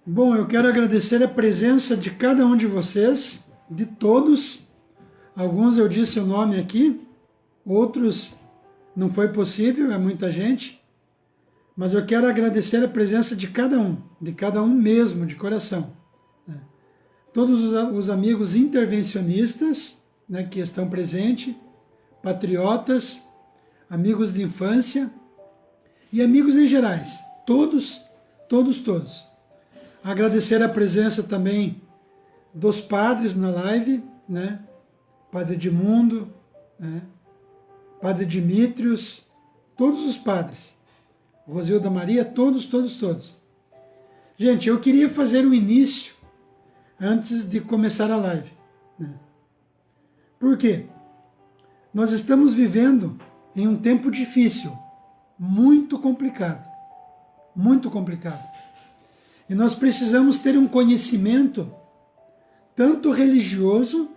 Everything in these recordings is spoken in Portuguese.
Bom, eu quero agradecer a presença de cada um de vocês, de todos. Alguns eu disse o nome aqui, outros não foi possível, é muita gente. Mas eu quero agradecer a presença de cada um mesmo, de coração. Todos os amigos intervencionistas, né, que estão presentes, patriotas, amigos de infância e amigos em gerais. Todos. Agradecer a presença também dos padres na live, né? Padre Edmundo, né? Padre Dimitrios, todos os padres. Rosilda Maria, todos. Gente, eu queria fazer um início antes de começar a live. Né? Por quê? Nós estamos vivendo em um tempo difícil, muito complicado. E nós precisamos ter um conhecimento tanto religioso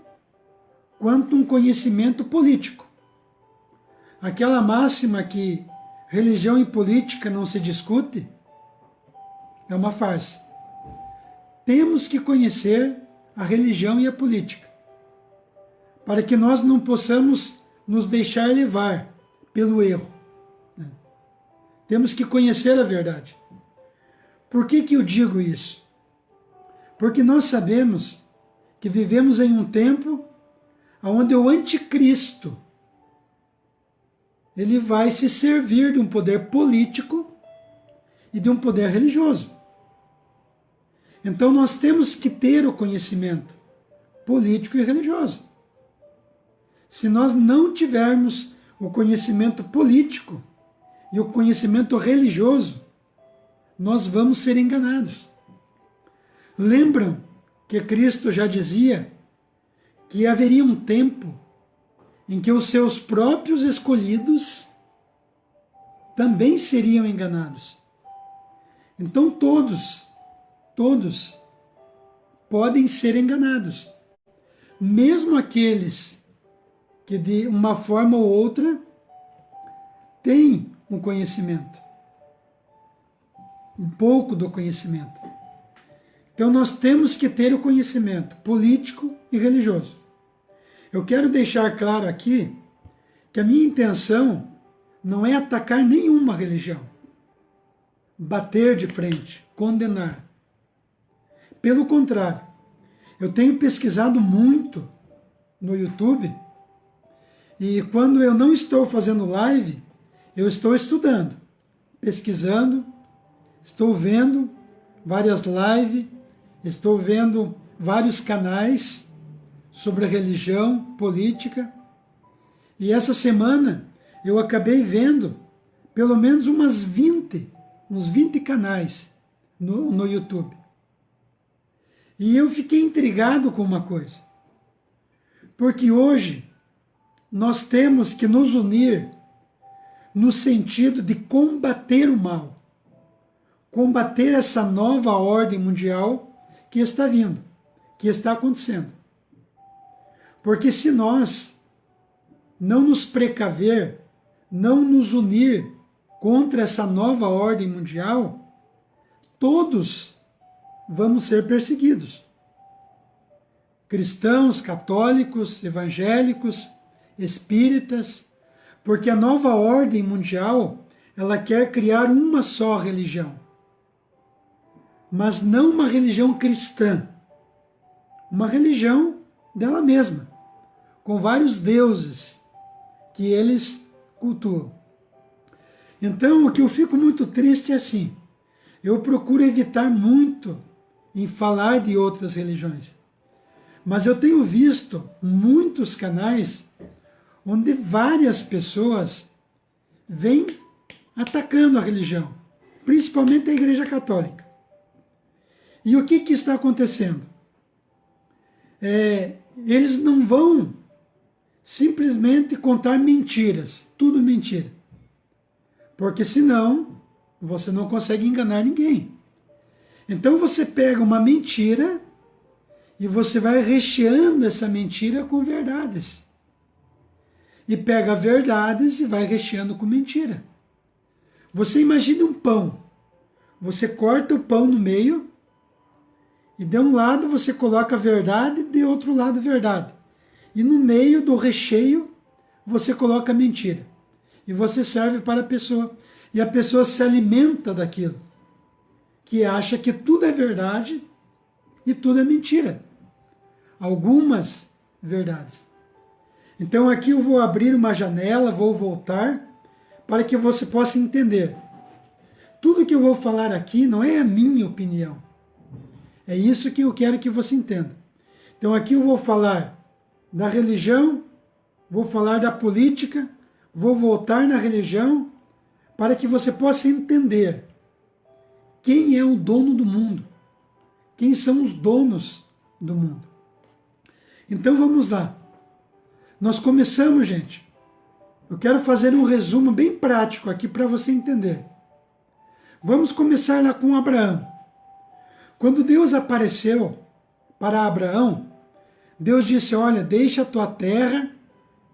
quanto um conhecimento político. Aquela máxima que religião e política não se discute é uma farsa. Temos que conhecer a religião e a política para que nós não possamos nos deixar levar pelo erro. Temos que conhecer a verdade. Por que eu digo isso? Porque nós sabemos que vivemos em um tempo onde o anticristo ele vai se servir de um poder político e de um poder religioso. Então nós temos que ter o conhecimento político e religioso. Se nós não tivermos o conhecimento político e o conhecimento religioso, nós vamos ser enganados. Lembram que Cristo já dizia que haveria um tempo em que os seus próprios escolhidos também seriam enganados. Então todos podem ser enganados. Mesmo aqueles que de uma forma ou outra têm um conhecimento. Um pouco do conhecimento. Então nós temos que ter o conhecimento político e religioso. Eu quero deixar claro aqui que a minha intenção não é atacar nenhuma religião, bater de frente, condenar. Pelo contrário, eu tenho pesquisado muito no YouTube e quando eu não estou fazendo live, eu estou estudando, pesquisando, estou vendo várias lives, estou vendo vários canais sobre religião, política. E essa semana eu acabei vendo pelo menos uns 20 canais no YouTube. E eu fiquei intrigado com uma coisa. Porque hoje nós temos que nos unir no sentido de combater o mal. Combater essa nova ordem mundial que está vindo, que está acontecendo. Porque se nós não nos precaver, não nos unir contra essa nova ordem mundial, todos vamos ser perseguidos. Cristãos, católicos, evangélicos, espíritas, porque a nova ordem mundial, ela quer criar uma só religião. Mas não uma religião cristã, uma religião dela mesma, com vários deuses que eles cultuam. Então, o que eu fico muito triste é assim, eu procuro evitar muito em falar de outras religiões, mas eu tenho visto muitos canais onde várias pessoas vêm atacando a religião, principalmente a Igreja Católica. E o que está acontecendo? Eles não vão simplesmente contar mentiras, tudo mentira. Porque senão você não consegue enganar ninguém. Então você pega uma mentira e você vai recheando essa mentira com verdades. E pega verdades e vai recheando com mentira. Você imagina um pão. Você corta o pão no meio E de um lado você coloca a verdade, de outro lado verdade. E no meio do recheio você coloca a mentira. E você serve para a pessoa. E a pessoa se alimenta daquilo. Que acha que tudo é verdade e tudo é mentira. Algumas verdades. Então aqui eu vou abrir uma janela, vou voltar, para que você possa entender. Tudo que eu vou falar aqui não é a minha opinião. É isso que eu quero que você entenda. Então aqui eu vou falar da religião, vou falar da política, vou voltar na religião, para que você possa entender quem é o dono do mundo, quem são os donos do mundo. Então vamos lá. Nós começamos, gente. Eu quero fazer um resumo bem prático aqui para você entender. Vamos começar lá com Abraão. Quando Deus apareceu para Abraão, Deus disse: olha, deixa a tua terra,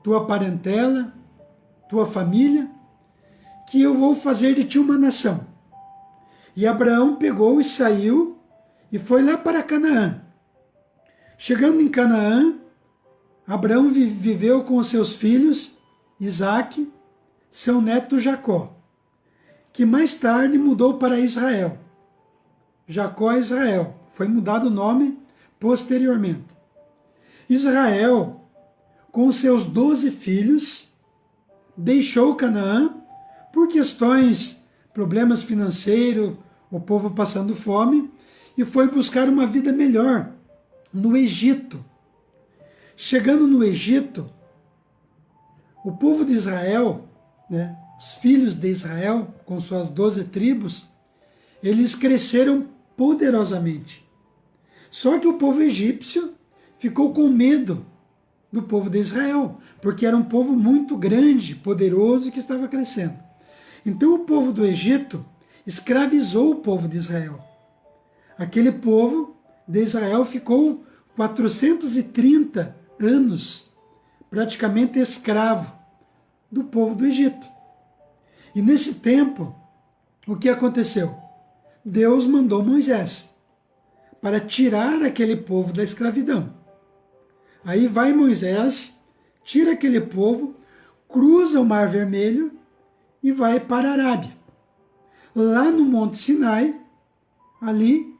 tua parentela, tua família, que eu vou fazer de ti uma nação. E Abraão pegou e saiu e foi lá para Canaã. Chegando em Canaã, Abraão viveu com os seus filhos, Isaque, seu neto Jacó, que mais tarde mudou para Israel. Jacó é Israel, foi mudado o nome posteriormente. Israel, com seus 12 filhos, deixou Canaã por questões, problemas financeiros, o povo passando fome, e foi buscar uma vida melhor no Egito. Chegando no Egito, o povo de Israel, os filhos de Israel, com suas 12 tribos, eles cresceram poderosamente. Só que o povo egípcio ficou com medo do povo de Israel, porque era um povo muito grande, poderoso e que estava crescendo. Então o povo do Egito escravizou o povo de Israel. Aquele povo de Israel ficou 430 anos praticamente escravo do povo do Egito. E nesse tempo, o que aconteceu? Deus mandou Moisés para tirar aquele povo da escravidão. Aí vai Moisés, tira aquele povo, cruza o Mar Vermelho e vai para a Arábia. Lá no Monte Sinai, ali,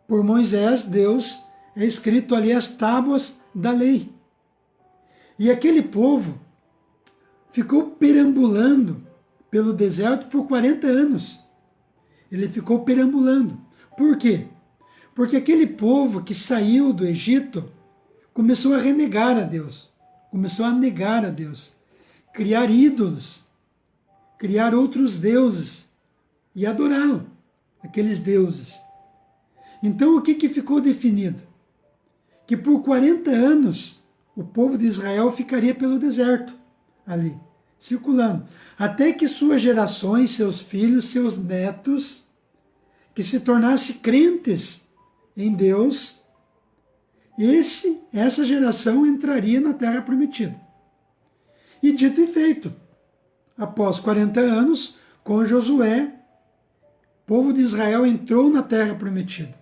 por Moisés, Deus, é escrito ali as tábuas da lei. E aquele povo ficou perambulando pelo deserto por 40 anos. Ele ficou perambulando. Por quê? Porque aquele povo que saiu do Egito começou a renegar a Deus, começou a negar a Deus, criar ídolos, criar outros deuses e adorá-lo, aqueles deuses. Então o que ficou definido? Que por 40 anos o povo de Israel ficaria pelo deserto, ali, circulando, até que suas gerações, seus filhos, seus netos, que se tornassem crentes em Deus, essa geração entraria na Terra Prometida. E dito e feito, após 40 anos, com Josué, o povo de Israel entrou na Terra Prometida.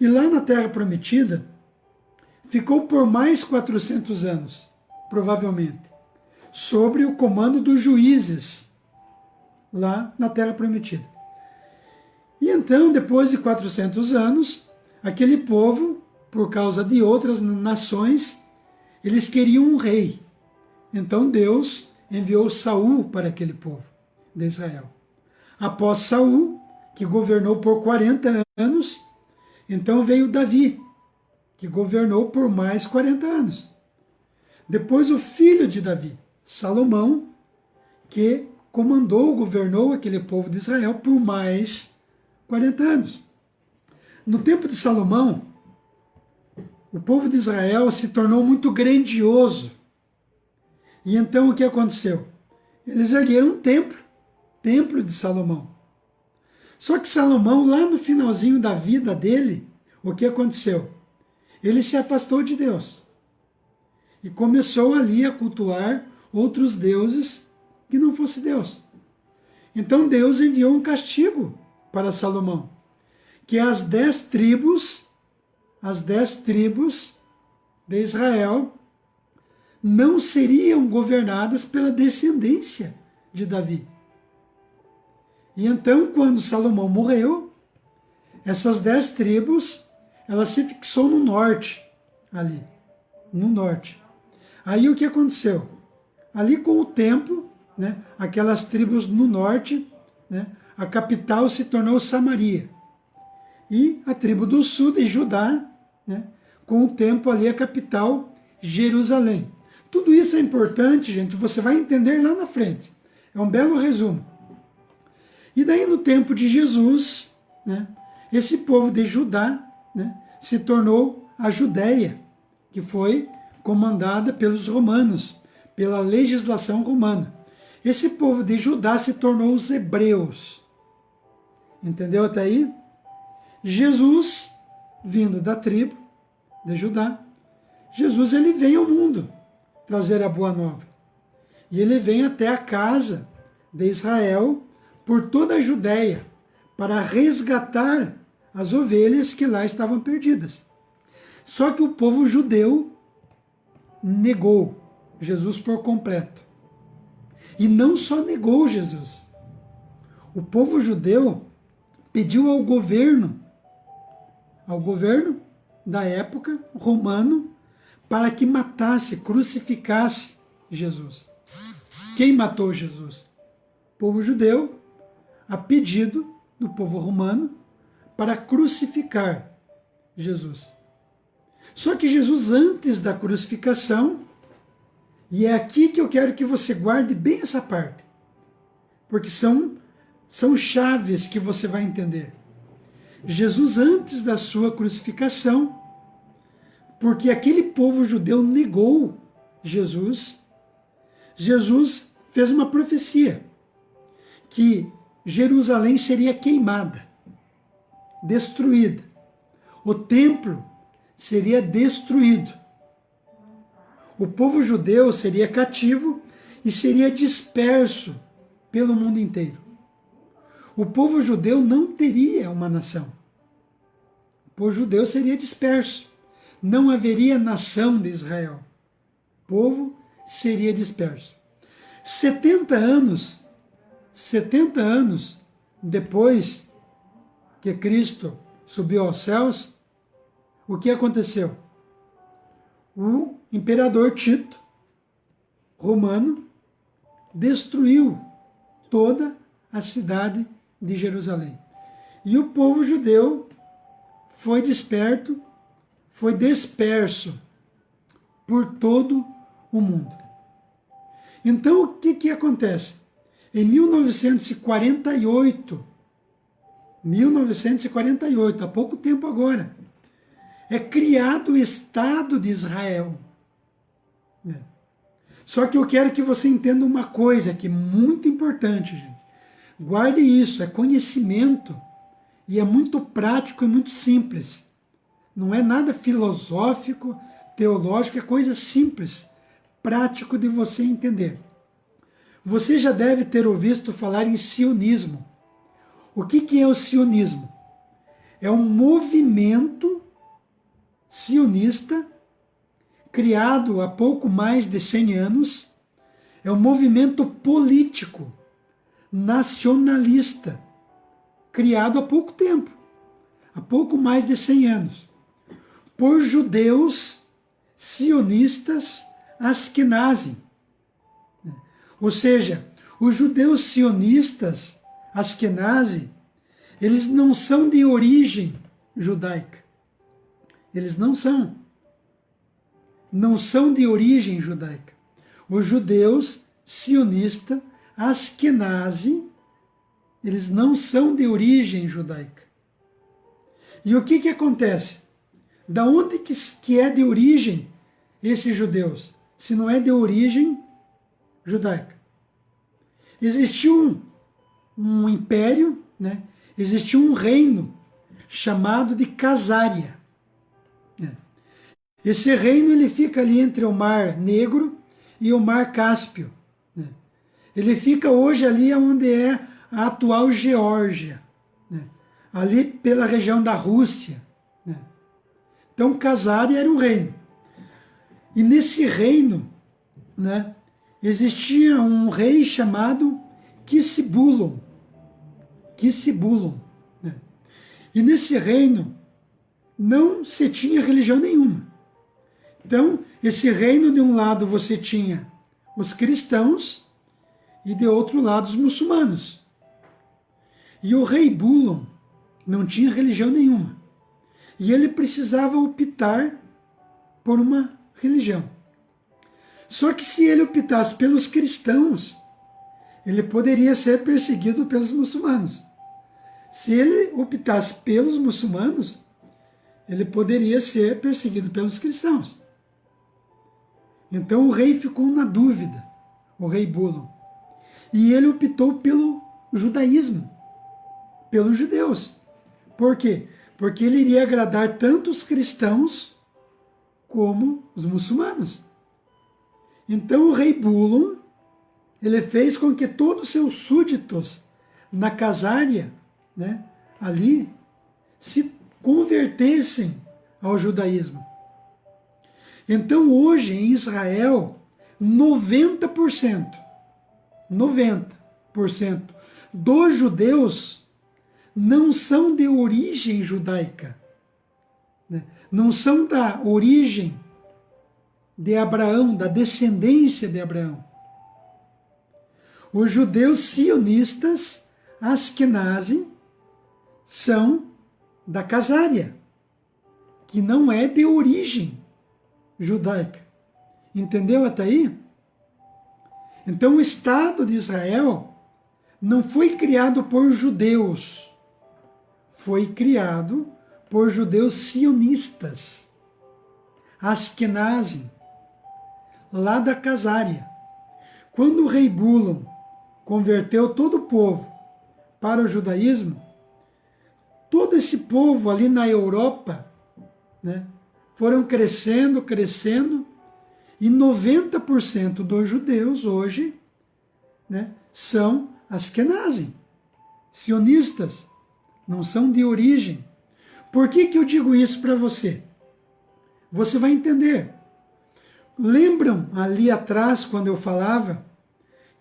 E lá na Terra Prometida, ficou por mais 400 anos, provavelmente, sobre o comando dos juízes, lá na Terra Prometida. E então, depois de 400 anos, aquele povo, por causa de outras nações, eles queriam um rei. Então Deus enviou Saul para aquele povo de Israel. Após Saul, que governou por 40 anos, então veio Davi, que governou por mais 40 anos. Depois o filho de Davi, Salomão, que governou aquele povo de Israel por mais 40 anos. No tempo de Salomão, o povo de Israel se tornou muito grandioso. E então o que aconteceu? Eles ergueram um templo de Salomão. Só que Salomão, lá no finalzinho da vida dele, o que aconteceu? Ele se afastou de Deus e começou ali a cultuar outros deuses que não fosse Deus. Então Deus enviou um castigo para Salomão, que as 10 tribos de Israel não seriam governadas pela descendência de Davi. E então, quando Salomão morreu, essas 10 tribos, ela se fixou no norte, ali, no norte. Aí o que aconteceu? Ali com o tempo, né, aquelas tribos no norte, né, a capital se tornou Samaria. E a tribo do sul de Judá, né, com o tempo ali a capital Jerusalém. Tudo isso é importante, gente, você vai entender lá na frente. É um belo resumo. E daí no tempo de Jesus, né, esse povo de Judá, né, se tornou a Judéia, que foi comandada pelos romanos, pela legislação romana. Esse povo de Judá se tornou os hebreus. Entendeu até aí? Jesus, vindo da tribo de Judá, Jesus ele vem ao mundo trazer a boa nova. E ele vem até a casa de Israel por toda a Judéia para resgatar as ovelhas que lá estavam perdidas. Só que o povo judeu negou Jesus por completo. E não só negou Jesus. O povo judeu pediu ao governo da época, romano, para que matasse, crucificasse Jesus. Quem matou Jesus? O povo judeu, a pedido do povo romano, para crucificar Jesus. Só que Jesus, antes da crucificação, e é aqui que eu quero que você guarde bem essa parte, porque são chaves que você vai entender. Jesus, antes da sua crucificação, porque aquele povo judeu negou Jesus, Jesus fez uma profecia que Jerusalém seria queimada, destruída. O templo seria destruído. O povo judeu seria cativo e seria disperso pelo mundo inteiro. O povo judeu não teria uma nação. O povo judeu seria disperso. Não haveria nação de Israel. O povo seria disperso. 70 anos depois que Cristo subiu aos céus, o que aconteceu? O imperador Tito, romano, destruiu toda a cidade de Jerusalém. E o povo judeu foi disperso por todo o mundo. Então, o que acontece? Em 1948, há pouco tempo agora, é criado o Estado de Israel. Só que eu quero que você entenda uma coisa que é muito importante, gente. Guarde isso, é conhecimento e é muito prático e muito simples. Não é nada filosófico, teológico, é coisa simples, prático de você entender. Você já deve ter ouvido falar em sionismo. O que é o sionismo? É um movimento sionista criado há pouco mais de 100 anos. É um movimento político, nacionalista, criado há pouco tempo, há pouco mais de 100 anos, por judeus sionistas askenazim. Ou seja, os judeus sionistas askenazim, eles não são de origem judaica. Eles não são de origem judaica. Os judeus sionistas askenazim, eles não são de origem judaica. E o que acontece? Da onde que é de origem esses judeus, se não é de origem judaica? Existiu um império, né? Existiu um reino chamado de Casária. Esse reino ele fica ali entre o Mar Negro e o Mar Cáspio. Ele fica hoje ali onde é a atual Geórgia. ali pela região da Rússia, né? Então, Casária era um reino. E nesse reino, né, existia um rei chamado Quisibulon. Quisibulon, né? E nesse reino não se tinha religião nenhuma. Então, esse reino, de um lado você tinha os cristãos e de outro lado os muçulmanos. E o rei Bulon não tinha religião nenhuma. E ele precisava optar por uma religião. Só que se ele optasse pelos cristãos, ele poderia ser perseguido pelos muçulmanos. Se ele optasse pelos muçulmanos, ele poderia ser perseguido pelos cristãos. Então o rei ficou na dúvida, o rei Bulon. E ele optou pelo judaísmo, pelos judeus. Por quê? Porque ele iria agradar tanto os cristãos como os muçulmanos. Então o rei Bulon, ele fez com que todos os seus súditos na Casária, né, ali, se convertessem ao judaísmo. Então hoje em Israel, 90% dos judeus não são de origem judaica, né? Não são da origem de Abraão, da descendência de Abraão. Os judeus sionistas, Askenazi, são da Casária, que não é de origem judaica. Entendeu até aí? Então o Estado de Israel não foi criado por judeus, foi criado por judeus sionistas, Askenazi, lá da Casária. Quando o rei Bulon converteu todo o povo para o judaísmo, todo esse povo ali na Europa, né, foram crescendo, e 90% dos judeus hoje, né, são Askenazi, sionistas, não são de origem. Por que eu digo isso para você? Você vai entender. Lembram ali atrás, quando eu falava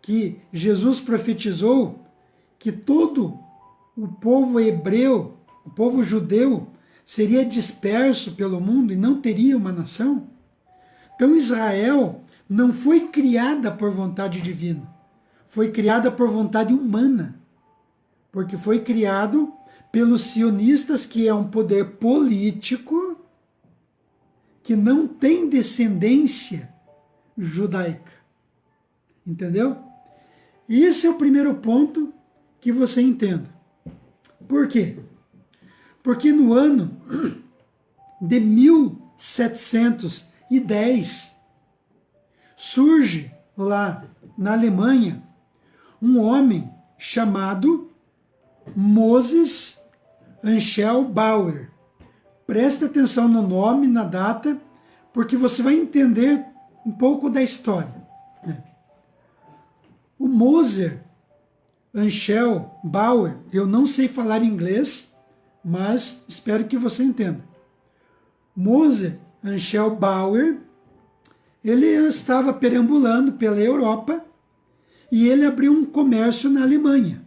que Jesus profetizou que todo o povo hebreu, o povo judeu, seria disperso pelo mundo e não teria uma nação? Então Israel não foi criada por vontade divina, foi criada por vontade humana, porque foi criado pelos sionistas, que é um poder político que não tem descendência judaica. Entendeu? E esse é o primeiro ponto que você entenda. Por quê? Porque no ano de 1710 surge lá na Alemanha um homem chamado Moses Anschel Bauer. Presta atenção no nome, na data, porque você vai entender um pouco da história. O Moses Anschel Bauer, eu não sei falar inglês, mas espero que você entenda. Moses Anschel Bauer, ele estava perambulando pela Europa e ele abriu um comércio na Alemanha.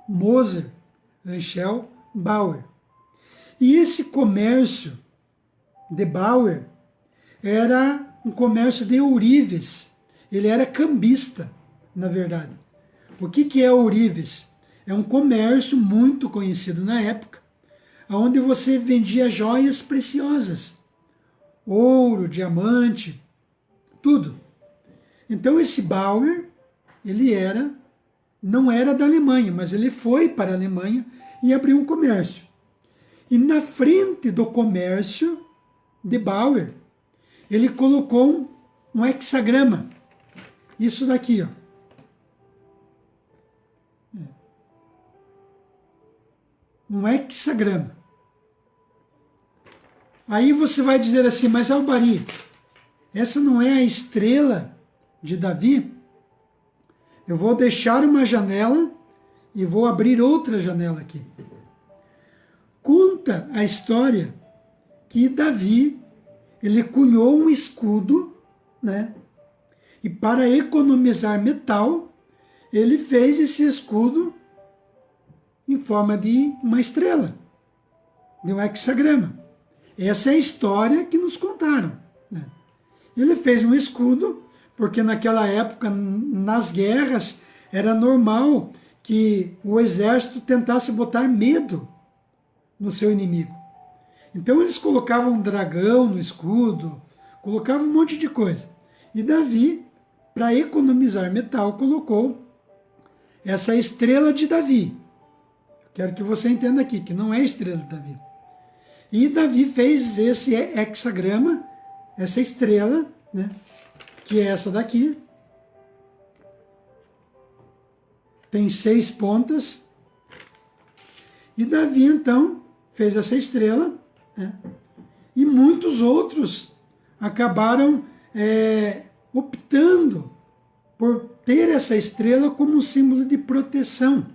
Moses Anschel Bauer. E esse comércio de Bauer era um comércio de ourives. Ele era cambista, na verdade. O que é ourives? É um comércio muito conhecido na época, onde você vendia joias preciosas. Ouro, diamante, tudo. Então esse Bauer, ele não era da Alemanha, mas ele foi para a Alemanha e abriu um comércio. E na frente do comércio de Bauer, ele colocou um hexagrama. Isso daqui, ó. Um hexagrama. Aí você vai dizer assim, mas Albari, essa não é a estrela de Davi? Eu vou deixar uma janela e vou abrir outra janela aqui. conta a história que Davi, ele cunhou um escudo, né? E para economizar metal, ele fez esse escudo em forma de uma estrela, de um hexagrama. Essa é a história que nos contaram, né? Ele fez um escudo porque naquela época, nas guerras, era normal que o exército tentasse botar medo no seu inimigo. Então eles colocavam um dragão no escudo, colocavam um monte de coisa. E Davi, para economizar metal, colocou essa estrela de Davi. Quero que você entenda aqui que não é a estrela de Davi. E Davi fez esse hexagrama, essa estrela, né, que é essa daqui. Tem 6 pontas. E Davi, então, fez essa estrela, né, e muitos outros acabaram optando por ter essa estrela como um símbolo de proteção.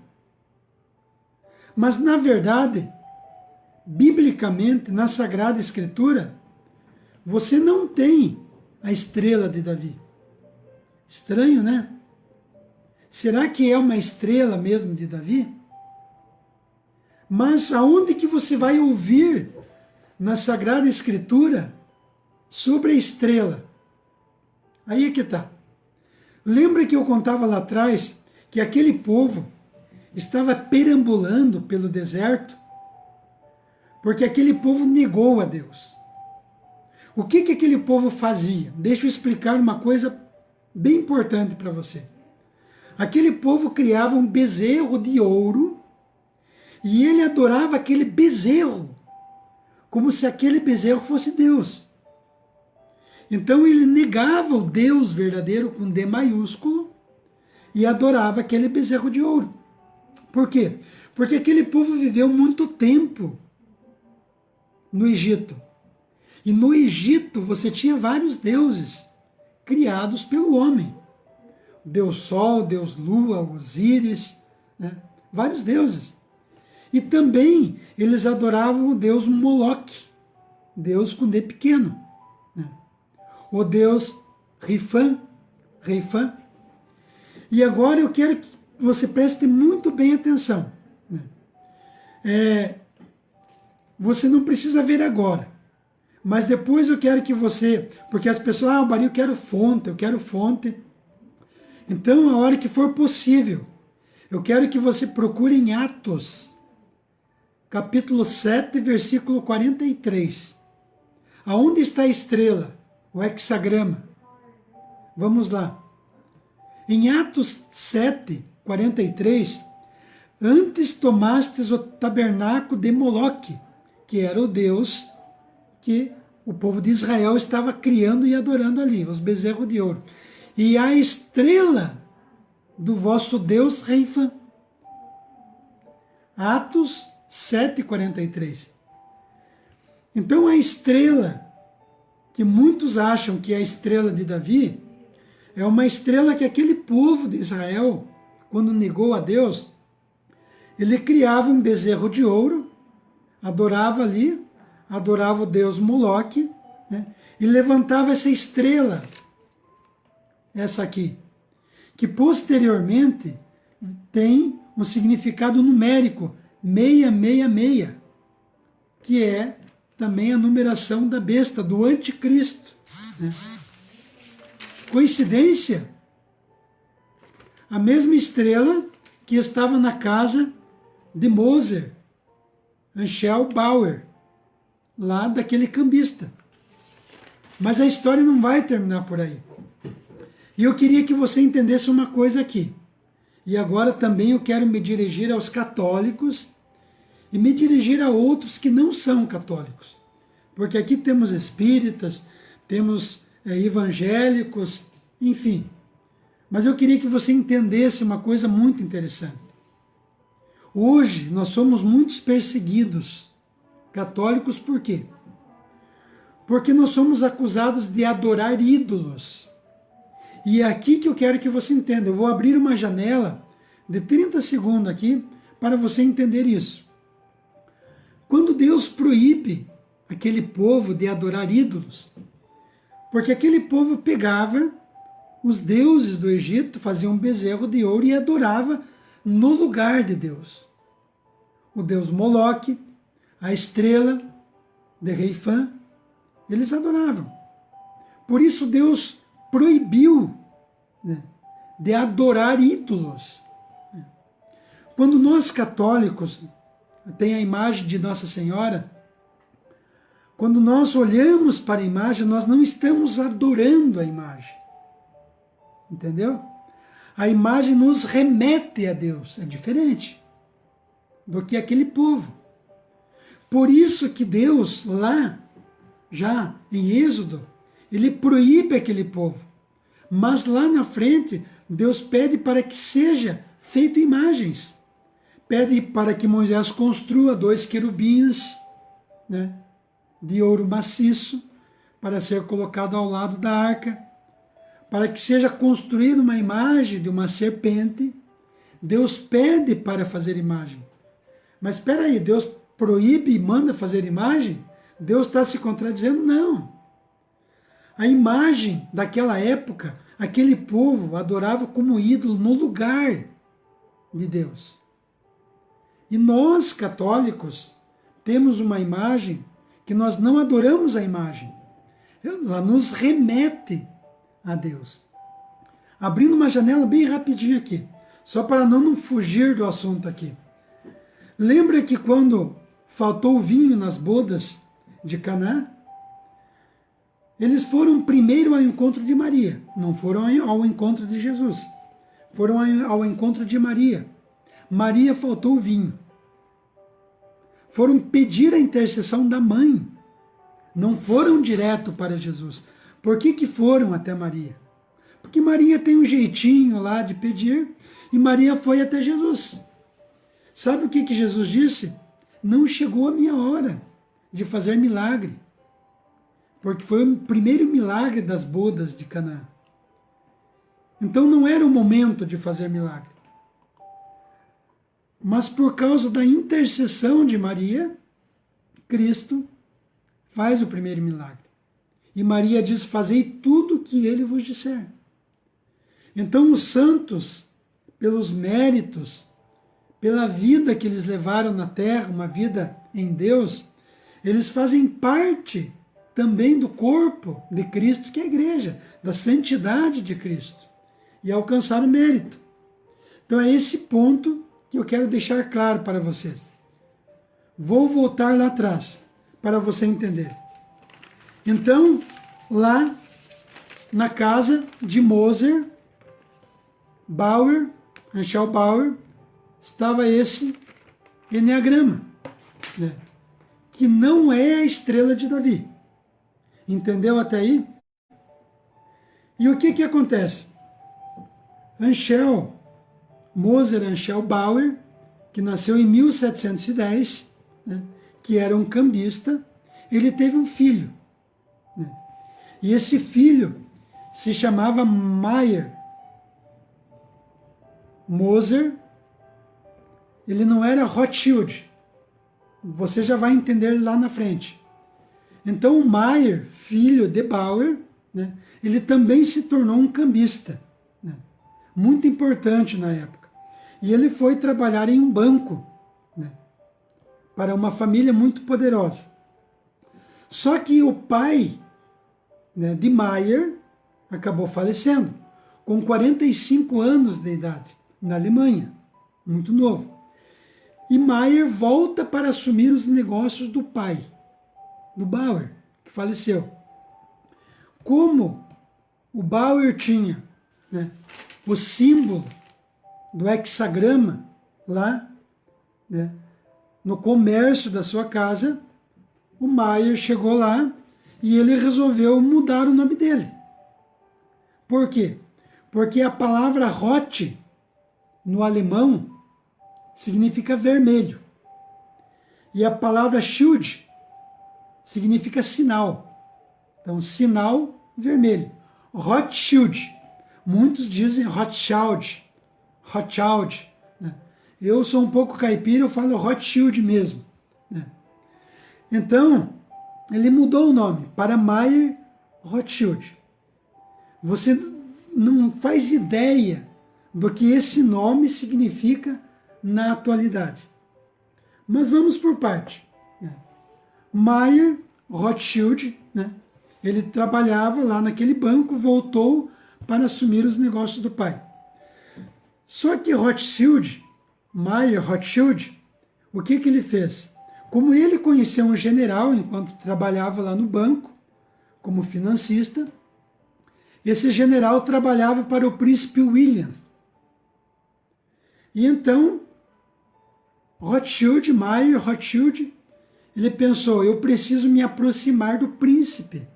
Mas, na verdade, biblicamente, na Sagrada Escritura, você não tem a estrela de Davi. Estranho, né? Será que é uma estrela mesmo de Davi? Mas aonde que você vai ouvir na Sagrada Escritura sobre a estrela? Aí é que está. Lembra que eu contava lá atrás que aquele povo estava perambulando pelo deserto? Porque aquele povo negou a Deus. O que aquele povo fazia? Deixa eu explicar uma coisa bem importante para você. Aquele povo criava um bezerro de ouro e ele adorava aquele bezerro como se aquele bezerro fosse Deus. Então ele negava o Deus verdadeiro com D maiúsculo e adorava aquele bezerro de ouro. Por quê? Porque aquele povo viveu muito tempo no Egito. E no Egito você tinha vários deuses criados pelo homem. Deus Sol, Deus Lua, Osíris, né? Vários deuses. E também eles adoravam o deus Moloque, Deus com D pequeno, né? O deus Rifã. E agora eu quero que você preste muito bem atenção, né? Você não precisa ver agora, mas depois eu quero que você, porque as pessoas, Bari, eu quero fonte. Então, a hora que for possível, eu quero que você procure em Atos, capítulo 7, versículo 43. Aonde está a estrela? O hexagrama. Vamos lá. Em Atos 7, 43, antes tomastes o tabernáculo de Moloque, que era o Deus que o povo de Israel estava criando e adorando ali, os bezerros de ouro. E a estrela do vosso Deus Rifã. Atos 7:43. Então a estrela, que muitos acham que é a estrela de Davi, é uma estrela que aquele povo de Israel, quando negou a Deus, ele criava um bezerro de ouro, adorava ali, adorava o deus Moloque, né, e levantava essa estrela, essa aqui, que posteriormente tem um significado numérico, 666, que é também a numeração da besta, do anticristo, né? Coincidência? A mesma estrela que estava na casa de Moser, Anschel Bauer, lá daquele cambista. Mas a história não vai terminar por aí. E eu queria que você entendesse uma coisa aqui. E agora também eu quero me dirigir aos católicos e me dirigir a outros que não são católicos. Porque aqui temos espíritas, temos evangélicos, enfim. Mas eu queria que você entendesse uma coisa muito interessante. Hoje nós somos muitos perseguidos, católicos, por quê? Porque nós somos acusados de adorar ídolos. E é aqui que eu quero que você entenda. Eu vou abrir uma janela de 30 segundos aqui para você entender isso. Quando Deus proíbe aquele povo de adorar ídolos? Porque aquele povo pegava os deuses do Egito, fazia um bezerro de ouro e adorava no lugar de Deus. O deus Moloque, a estrela de Reifã, eles adoravam. Por isso Deus proibiu, né, de adorar ídolos. Quando nós católicos tem a imagem de Nossa Senhora, quando nós olhamos para a imagem, nós não estamos adorando a imagem. Entendeu? A imagem nos remete a Deus. É diferente do que aquele povo. Por isso que Deus, lá, já em Êxodo, ele proíbe aquele povo. Mas lá na frente, Deus pede para que seja feito imagens. Pede para que Moisés construa 2 querubins, né, de ouro maciço, para ser colocado ao lado da arca, para que seja construída uma imagem de uma serpente. Deus pede para fazer imagem. Mas espera aí, Deus proíbe e manda fazer imagem? Deus está se contradizendo? Não. A imagem daquela época, aquele povo adorava como ídolo no lugar de Deus. E nós, católicos, temos uma imagem que nós não adoramos a imagem. Ela nos remete a Deus. Abrindo uma janela bem rapidinho aqui, só para não fugir do assunto aqui. Lembra que quando faltou vinho nas bodas de Caná, eles foram primeiro ao encontro de Maria, não foram ao encontro de Jesus. Foram ao encontro de Maria. Maria faltou o vinho. Foram pedir a intercessão da mãe. Não foram direto para Jesus. Por que foram até Maria? Porque Maria tem um jeitinho lá de pedir e Maria foi até Jesus. Sabe o que Jesus disse? Não chegou a minha hora de fazer milagre. Porque foi o primeiro milagre das bodas de Caná. Então não era o momento de fazer milagre. Mas por causa da intercessão de Maria, Cristo faz o primeiro milagre. E Maria diz, fazei tudo o que ele vos disser. Então os santos, pelos méritos, pela vida que eles levaram na terra, uma vida em Deus, eles fazem parte também do corpo de Cristo, que é a igreja, da santidade de Cristo, e alcançaram mérito. Então é esse ponto que eu quero deixar claro para vocês. Vou voltar lá atrás, para você entender. Então, lá na casa de Moser, Anshel Bauer, estava esse eneagrama, né, que não é a estrela de Davi. Entendeu até aí? E o que acontece? Moser Anshel Bauer, que nasceu em 1710, né, que era um cambista, ele teve um filho. Né, e esse filho se chamava Meyer. Moser, ele não era Rothschild. Você já vai entender lá na frente. Então o Meyer, filho de Bauer, né, ele também se tornou um cambista, né, muito importante na época. E ele foi trabalhar em um banco, né, para uma família muito poderosa. Só que o pai, né, de Meyer acabou falecendo com 45 anos de idade, na Alemanha, muito novo. E Meyer volta para assumir os negócios do pai, do Bauer, que faleceu. Como o Bauer tinha, né, o símbolo do hexagrama lá, né, no comércio da sua casa, o Meyer chegou lá e ele resolveu mudar o nome dele. Por quê? Porque a palavra Rot, no alemão, significa vermelho. E a palavra Schild significa sinal. Então, sinal vermelho. Rothschild. Muitos dizem Rothschild. Rothschild. Né? Eu sou um pouco caipira, eu falo Rothschild mesmo. Né? Então, ele mudou o nome para Mayer Rothschild. Você não faz ideia do que esse nome significa na atualidade. Mas vamos por parte. Mayer Rothschild, né? Ele trabalhava lá naquele banco, voltou para assumir os negócios do pai. Só que Rothschild, Mayer Rothschild, o que ele fez? Como ele conheceu um general enquanto trabalhava lá no banco, como financista, esse general trabalhava para o príncipe William. E então, Mayer Rothschild, ele pensou, eu preciso me aproximar do príncipe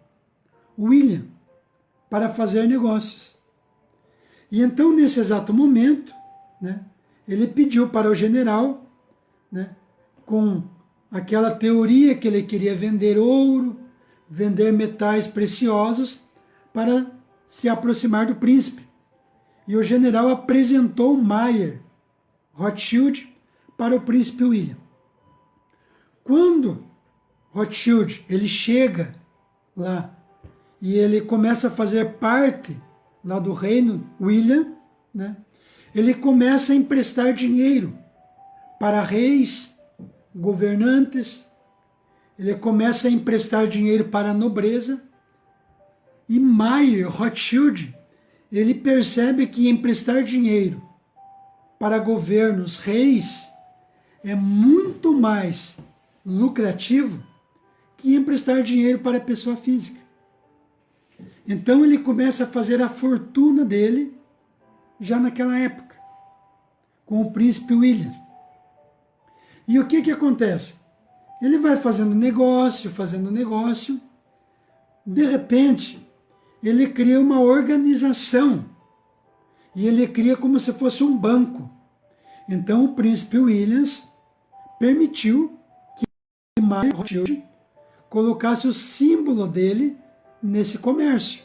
William para fazer negócios. E então, nesse exato momento, né, ele pediu para o general, né, com aquela teoria que ele queria vender ouro, vender metais preciosos, para se aproximar do príncipe. E o general apresentou Mayer Rothschild para o príncipe William. Quando Rothschild ele chega lá e ele começa a fazer parte lá do reino William, né, ele começa a emprestar dinheiro para reis, governantes, ele começa a emprestar dinheiro para a nobreza, e Mayer Rothschild, ele percebe que emprestar dinheiro para governos, reis, é muito mais lucrativo que emprestar dinheiro para a pessoa física. Então ele começa a fazer a fortuna dele já naquela época, com o príncipe William. E o que acontece? Ele vai fazendo negócio, de repente ele cria uma organização, e ele cria como se fosse um banco. Então o príncipe Williams permitiu que Mayer Rothschild colocasse o símbolo dele nesse comércio,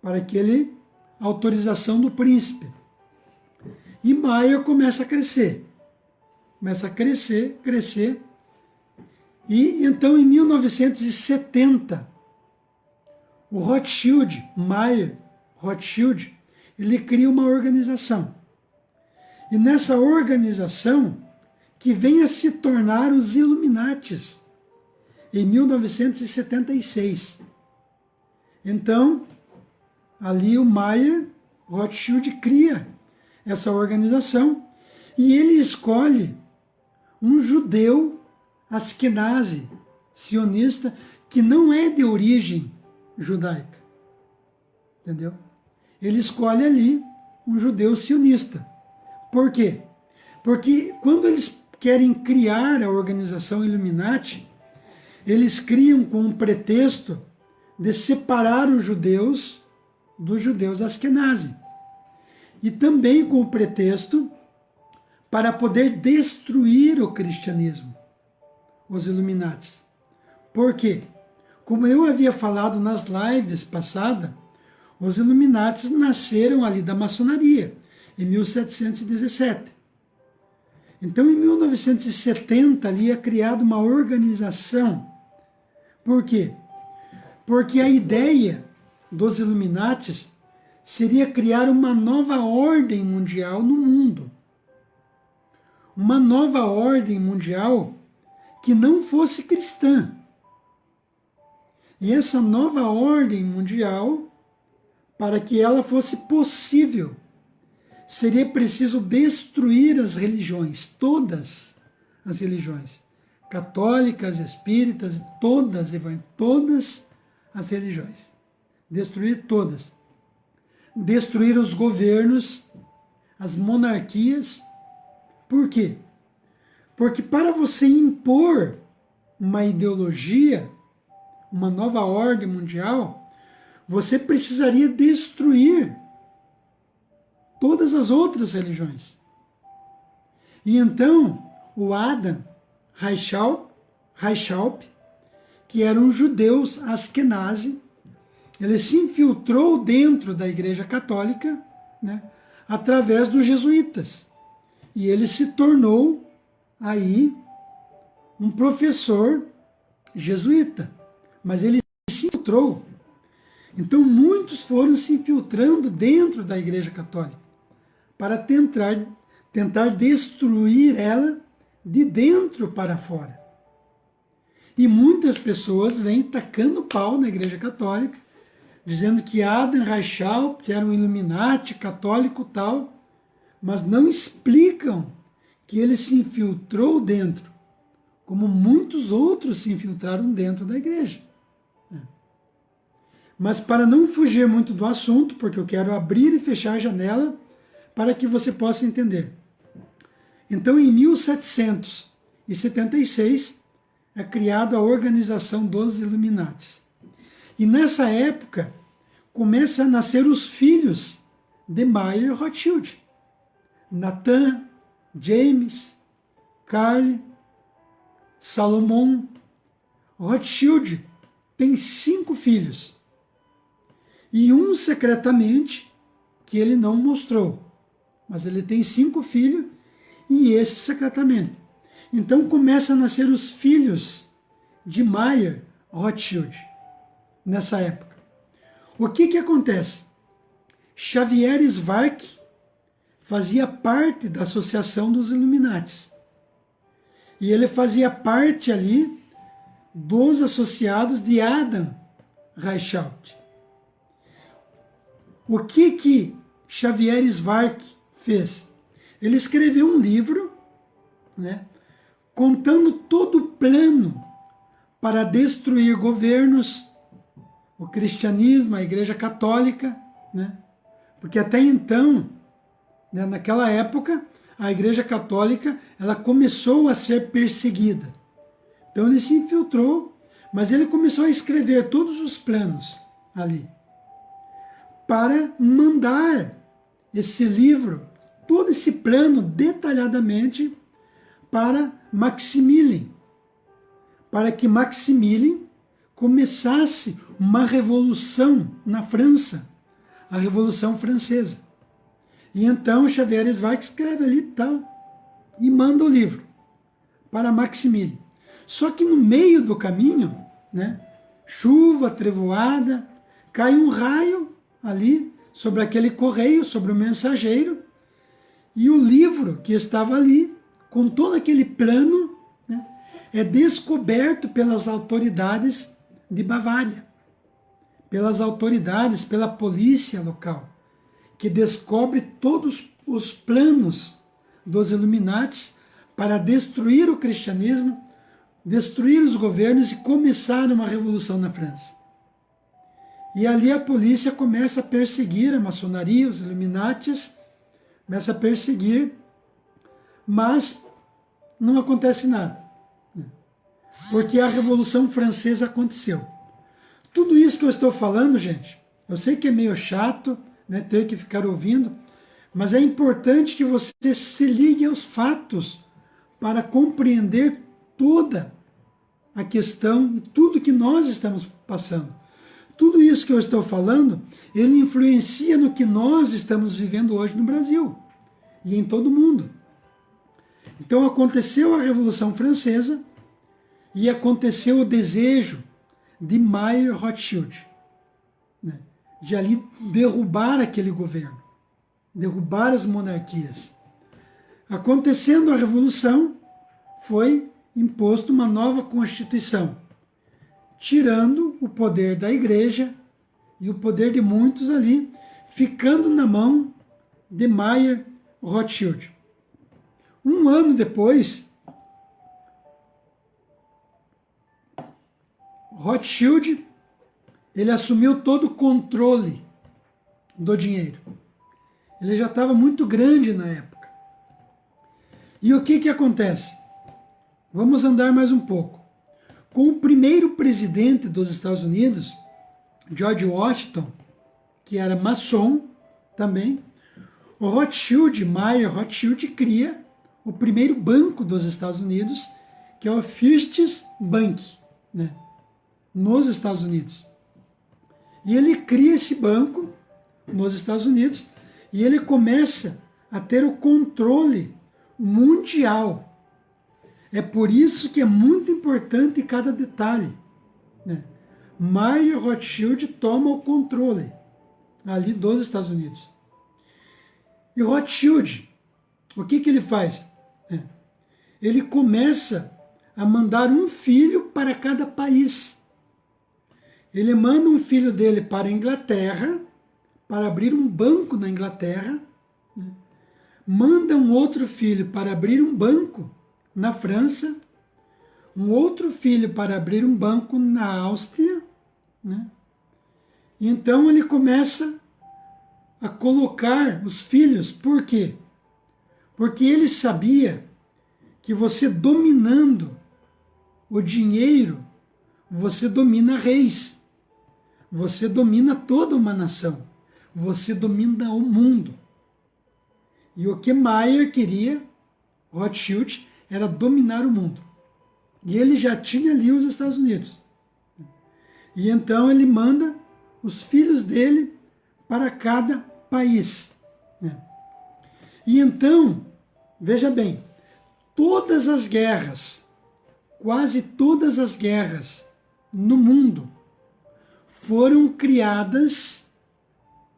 para aquele autorização do príncipe. E Mayer começa a crescer. E então em 1970, o Mayer Rothschild, ele cria uma organização. E nessa organização, que vem a se tornar os Illuminatis, em 1976. Então, ali o Mayer Rothschild cria essa organização e ele escolhe um judeu askenazi, sionista, que não é de origem judaica. Entendeu? Ele escolhe ali um judeu sionista. Por quê? Porque quando eles querem criar a organização Illuminati, eles criam com um pretexto de separar os judeus dos judeus askenazi. E também com o pretexto para poder destruir o cristianismo, os Illuminatis. Por quê? Como eu havia falado nas lives passadas, os Illuminatis nasceram ali da maçonaria, em 1717. Então, em 1970, ali é criada uma organização. Por quê? Porque a ideia dos Illuminatis seria criar uma nova ordem mundial no mundo. Uma nova ordem mundial que não fosse cristã. E essa nova ordem mundial, para que ela fosse possível, seria preciso destruir as religiões, todas as religiões, católicas, espíritas, todas as religiões. Destruir todas. Destruir os governos, as monarquias. Por quê? Porque para você impor uma ideologia, uma nova ordem mundial, você precisaria destruir todas as outras religiões. E então, o Adam Weishaupt, que era um judeu askenazi, ele se infiltrou dentro da Igreja Católica, né, através dos jesuítas. E ele se tornou aí um professor jesuíta, mas ele se infiltrou. Então muitos foram se infiltrando dentro da Igreja Católica para tentar destruir ela de dentro para fora. E muitas pessoas vêm tacando pau na Igreja Católica, dizendo que Adam Reichau, que era um Illuminati católico tal, mas não explicam que ele se infiltrou dentro, como muitos outros se infiltraram dentro da igreja. Mas para não fugir muito do assunto, porque eu quero abrir e fechar a janela para que você possa entender. Então, em 1776, é criada a Organização dos Illuminatis. E nessa época, começam a nascer os filhos de Mayer Rothschild. Nathan, James, Carl, Salomon. Rothschild tem 5 filhos. E um secretamente, que ele não mostrou. Mas ele tem 5 filhos, e esse secretamente. Então começam a nascer os filhos de Mayer Rothschild, nessa época. O que acontece? Xavier Schwartz fazia parte da Associação dos Illuminatis. E ele fazia parte ali dos associados de Adam Reichau. O que Xavier Schwartz fez? Ele escreveu um livro, né, contando todo o plano para destruir governos, o cristianismo, a Igreja Católica, né? Porque até então, né, naquela época, a Igreja Católica ela começou a ser perseguida. Então ele se infiltrou, mas ele começou a escrever todos os planos ali para mandar esse livro, todo esse plano detalhadamente para Maximilien, para que Maximilien começasse uma revolução na França, a Revolução Francesa. E então Xavier Schwartz escreve ali tal e manda o livro para Maximilien. Só que no meio do caminho, né, chuva, trevoada, cai um raio ali sobre aquele correio, sobre o mensageiro, e o livro que estava ali, com todo aquele plano, né, é descoberto pelas autoridades de Bavária, pelas autoridades, pela polícia local, que descobre todos os planos dos Illuminatis para destruir o cristianismo, destruir os governos e começar uma revolução na França. E ali a polícia começa a perseguir a maçonaria, os Illuminatis, começa a perseguir, mas não acontece nada, porque a Revolução Francesa aconteceu. Tudo isso que eu estou falando, gente, eu sei que é meio chato, né, ter que ficar ouvindo, mas é importante que você se ligue aos fatos para compreender toda a questão e tudo que nós estamos passando. Tudo isso que eu estou falando, ele influencia no que nós estamos vivendo hoje no Brasil e em todo o mundo. Então aconteceu a Revolução Francesa e aconteceu o desejo de Mayer Rothschild, né, de ali derrubar aquele governo, derrubar as monarquias. Acontecendo a Revolução, foi imposto uma nova Constituição, tirando o poder da Igreja e o poder de muitos ali, ficando na mão de Mayer Rothschild. Um ano depois, Rothschild ele assumiu todo o controle do dinheiro. Ele já estava muito grande na época. E o que acontece? Vamos andar mais um pouco. Com o primeiro presidente dos Estados Unidos, George Washington, que era maçom também, o Mayer Rothschild cria o primeiro banco dos Estados Unidos, que é o First Bank, né, nos Estados Unidos. E ele cria esse banco nos Estados Unidos e ele começa a ter o controle mundial. É por isso que é muito importante cada detalhe, né? Mayer Rothschild toma o controle ali dos Estados Unidos. E Rothschild, o que ele faz? Ele começa a mandar um filho para cada país. Ele manda um filho dele para a Inglaterra, para abrir um banco na Inglaterra, né? Manda um outro filho para abrir um banco na França, um outro filho para abrir um banco na Áustria, né? E então ele começa a colocar os filhos. Por quê? Porque ele sabia que você dominando o dinheiro, você domina reis, você domina toda uma nação, você domina o mundo. E o que Mayer queria, Rothschild, era dominar o mundo. E ele já tinha ali os Estados Unidos. E então ele manda os filhos dele para cada país. E então, veja bem, todas as guerras, quase todas as guerras no mundo foram criadas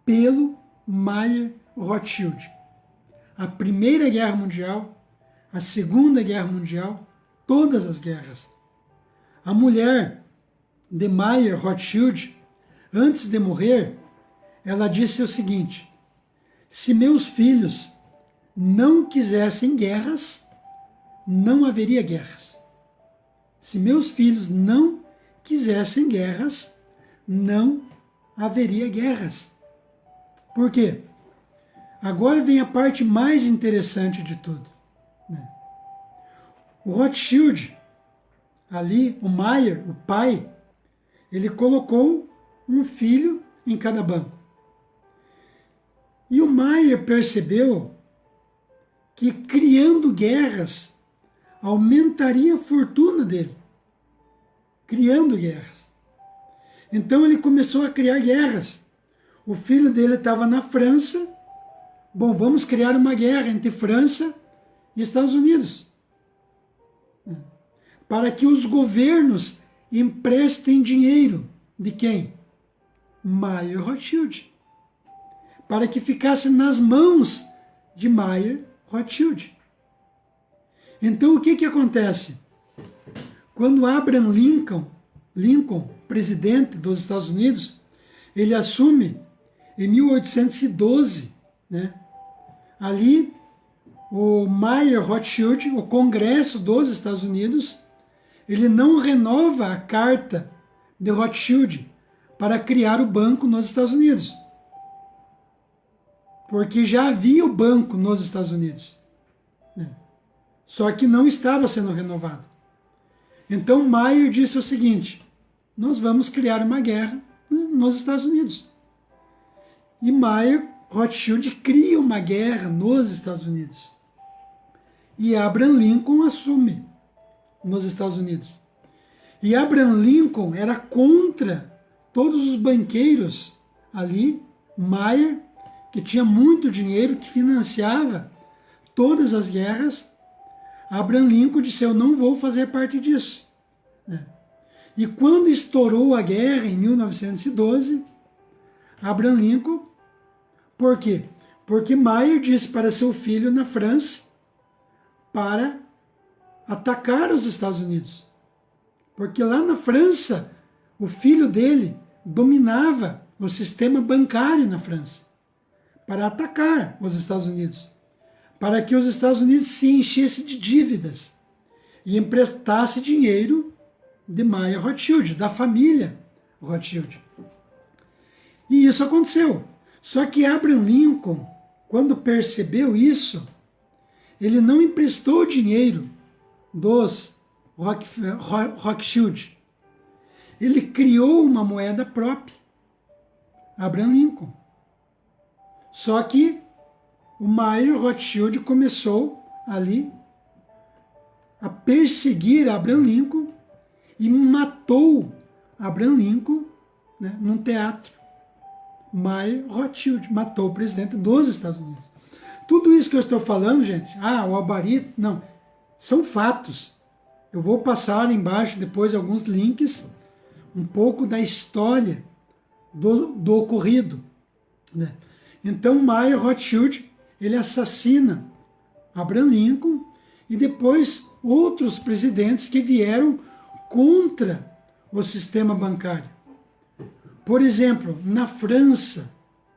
pelo Mayer Rothschild. A Primeira Guerra Mundial, a Segunda Guerra Mundial, todas as guerras. A mulher de Mayer Rothschild, antes de morrer, ela disse o seguinte: se meus filhos não quisessem guerras, não haveria guerras. Se meus filhos não quisessem guerras, não haveria guerras. Por quê? Agora vem a parte mais interessante de tudo, né? O Rothschild, ali, o Mayer, o pai, ele colocou um filho em cada banco. E o Mayer percebeu que criando guerras aumentaria a fortuna dele. Criando guerras. Então ele começou a criar guerras. O filho dele estava na França. Bom, vamos criar uma guerra entre França e Estados Unidos, para que os governos emprestem dinheiro. De quem? Mayer Rothschild. Para que ficasse nas mãos de Mayer Rothschild. Então o que acontece? Quando Abraham Lincoln, presidente dos Estados Unidos, ele assume em 1812, né? Ali, o Mayer Rothschild, o Congresso dos Estados Unidos, ele não renova a carta de Rothschild para criar o banco nos Estados Unidos. Porque já havia o banco nos Estados Unidos, né? Só que não estava sendo renovado. Então Mayer disse o seguinte: nós vamos criar uma guerra nos Estados Unidos. E Mayer Rothschild cria uma guerra nos Estados Unidos. E Abraham Lincoln assume nos Estados Unidos. E Abraham Lincoln era contra todos os banqueiros ali, Mayer, que tinha muito dinheiro, que financiava todas as guerras. Abraham Lincoln disse: eu não vou fazer parte disso. E quando estourou a guerra em 1912, Abraham Lincoln, por quê? Porque Mayer disse para seu filho na França para atacar os Estados Unidos. Porque lá na França, o filho dele dominava o sistema bancário na França para atacar os Estados Unidos, para que os Estados Unidos se enchessem de dívidas e emprestasse dinheiro de Mayer Rothschild, da família Rothschild. E isso aconteceu. Só que Abraham Lincoln, quando percebeu isso, ele não emprestou dinheiro dos Rothschild. Ele criou uma moeda própria, Abraham Lincoln. Só que o Mayer Rothschild começou ali a perseguir Abraham Lincoln e matou Abraham Lincoln, né, num teatro. Mayer Rothschild matou o presidente dos Estados Unidos. Tudo isso que eu estou falando, gente, o albarito, não, são fatos. Eu vou passar embaixo depois alguns links, um pouco da história do ocorrido, né? Então, Mayer Rothschild, ele assassina Abraham Lincoln e depois outros presidentes que vieram contra o sistema bancário. Por exemplo, na França,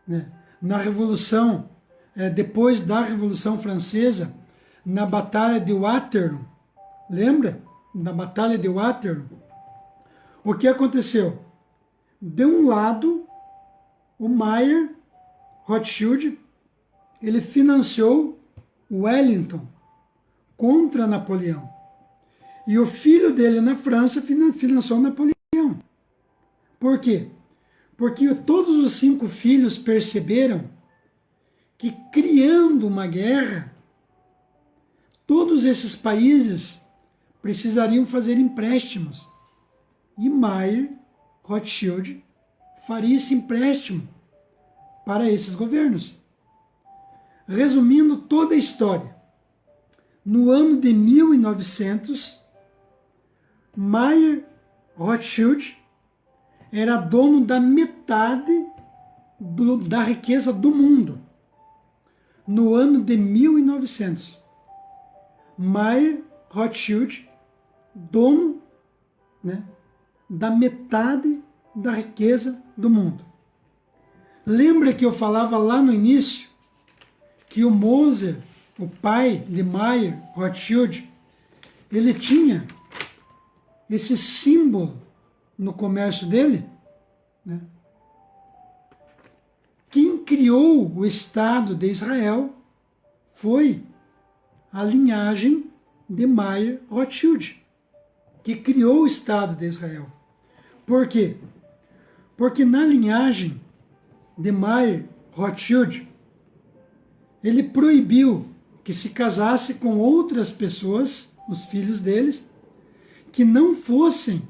né, na Revolução, depois da Revolução Francesa, na Batalha de Waterloo, lembra? Na Batalha de Waterloo, o que aconteceu? De um lado, o Mayer Rothschild, ele financiou Wellington contra Napoleão. E o filho dele na França financiou Napoleão. Por quê? Porque todos os 5 filhos perceberam que, criando uma guerra, todos esses países precisariam fazer empréstimos. E Mayer Rothschild faria esse empréstimo para esses governos. Resumindo toda a história, no ano de 1900, Mayer Rothschild era dono da metade da riqueza do mundo. No ano de 1900, Mayer Rothschild, dono, né, da metade da riqueza do mundo. Lembra que eu falava lá no início que o Moser, o pai de Mayer Rothschild, ele tinha esse símbolo no comércio dele, né? Quem criou o Estado de Israel foi a linhagem de Mayer Rothschild, que criou o Estado de Israel. Por quê? Porque na linhagem de Mayer Rothschild, ele proibiu que se casasse com outras pessoas, os filhos deles, que não fossem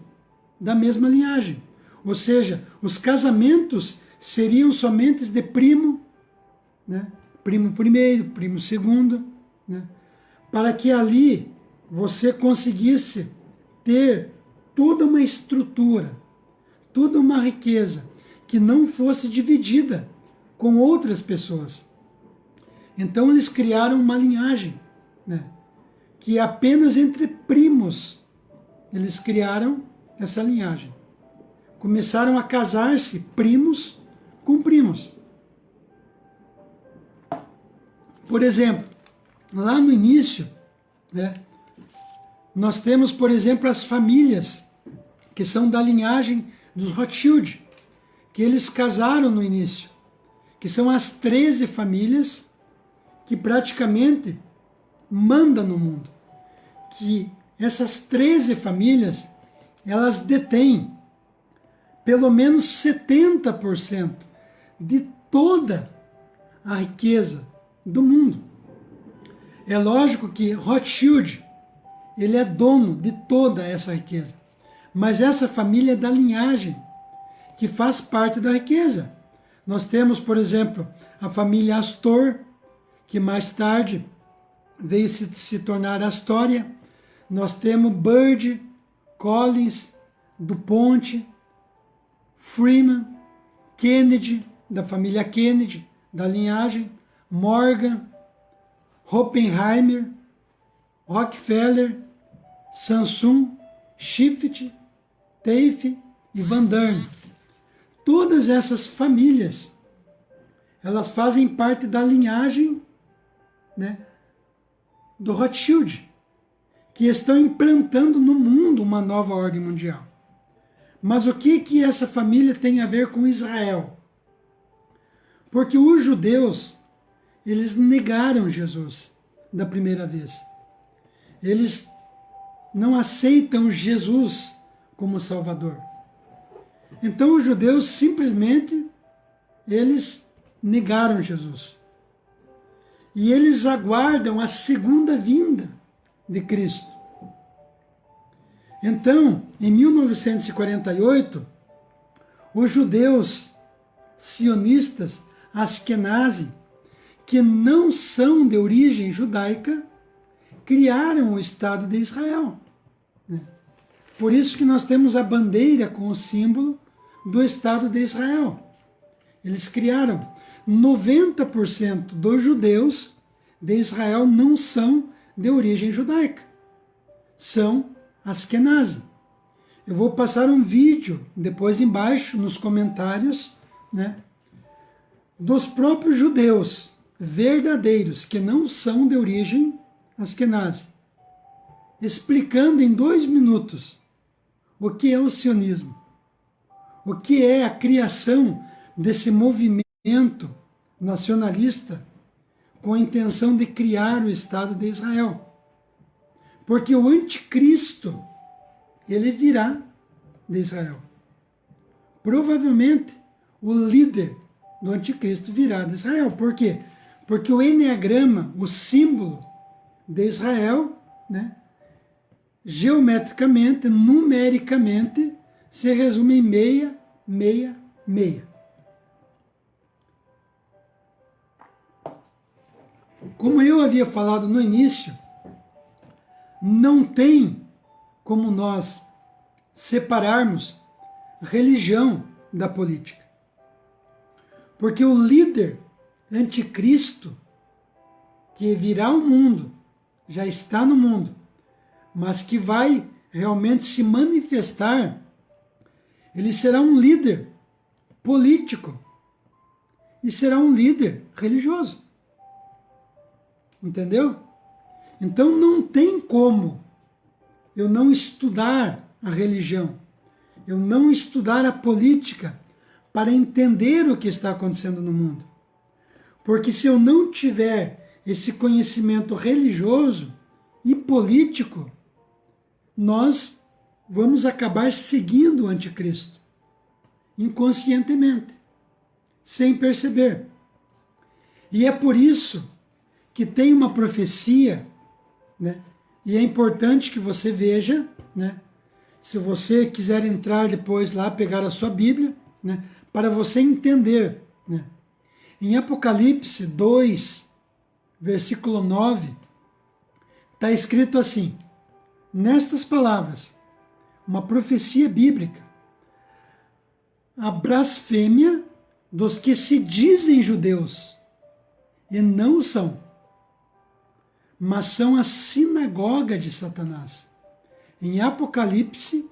da mesma linhagem. Ou seja, os casamentos seriam somente de primo, né? Primo primeiro, primo segundo, né? Para que ali você conseguisse ter toda uma estrutura, toda uma riqueza que não fosse dividida com outras pessoas. Então eles criaram uma linhagem, né, que apenas entre primos eles criaram essa linhagem. Começaram a casar-se primos com primos. Por exemplo, lá no início, né, nós temos, por exemplo, as famílias que são da linhagem dos Rothschild, que eles casaram no início, que são as 13 famílias que praticamente mandam no mundo. Que essas 13 famílias, elas detêm pelo menos 70% de toda a riqueza do mundo. É lógico que Rothschild, ele é dono de toda essa riqueza, mas essa família é da linhagem que faz parte da riqueza. Nós temos, por exemplo, a família Astor, que mais tarde veio se tornar Astoria. Nós temos Bird, Collins, DuPont, Freeman, Kennedy, da família Kennedy, da linhagem, Morgan, Oppenheimer, Rockefeller, Samsung, Schiff, Tafe e Van Dorn. Todas essas famílias, elas fazem parte da linhagem, né, do Rothschild, que estão implantando no mundo uma nova ordem mundial. Mas o que essa família tem a ver com Israel? Porque os judeus, eles negaram Jesus da primeira vez. Eles não aceitam Jesus como Salvador. Então os judeus simplesmente, eles negaram Jesus. E eles aguardam a segunda vinda de Cristo. Então, em 1948, os judeus sionistas Askenazi, que não são de origem judaica, criaram o Estado de Israel. né? Por isso que nós temos a bandeira com o símbolo do Estado de Israel. Eles criaram 90% dos judeus de Israel não são de origem judaica. São Askenazi. Eu vou passar um vídeo depois embaixo nos comentários, né, dos próprios judeus verdadeiros que não são de origem Askenazi, explicando em 2 minutos o que é o sionismo, o que é a criação desse movimento nacionalista com a intenção de criar o Estado de Israel. Porque o anticristo, ele virá de Israel. Provavelmente o líder do anticristo virá de Israel. Por quê? Porque o eneagrama, o símbolo de Israel, né, geometricamente, numericamente, se resume em 666. Como eu havia falado no início, não tem como nós separarmos religião da política. Porque o líder anticristo, que virá ao mundo, já está no mundo, mas que vai realmente se manifestar, ele será um líder político e será um líder religioso. Entendeu? Então não tem como eu não estudar a religião, eu não estudar a política para entender o que está acontecendo no mundo. Porque se eu não tiver esse conhecimento religioso e político, nós vamos acabar seguindo o anticristo, inconscientemente, sem perceber. E é por isso que tem uma profecia, né? E é importante que você veja, né? Se você quiser entrar depois lá, pegar a sua Bíblia, né? Para você entender, né? Em Apocalipse 2, versículo 9, está escrito assim, nestas palavras, uma profecia bíblica: a blasfêmia dos que se dizem judeus e não o são, mas são a sinagoga de Satanás. Em Apocalipse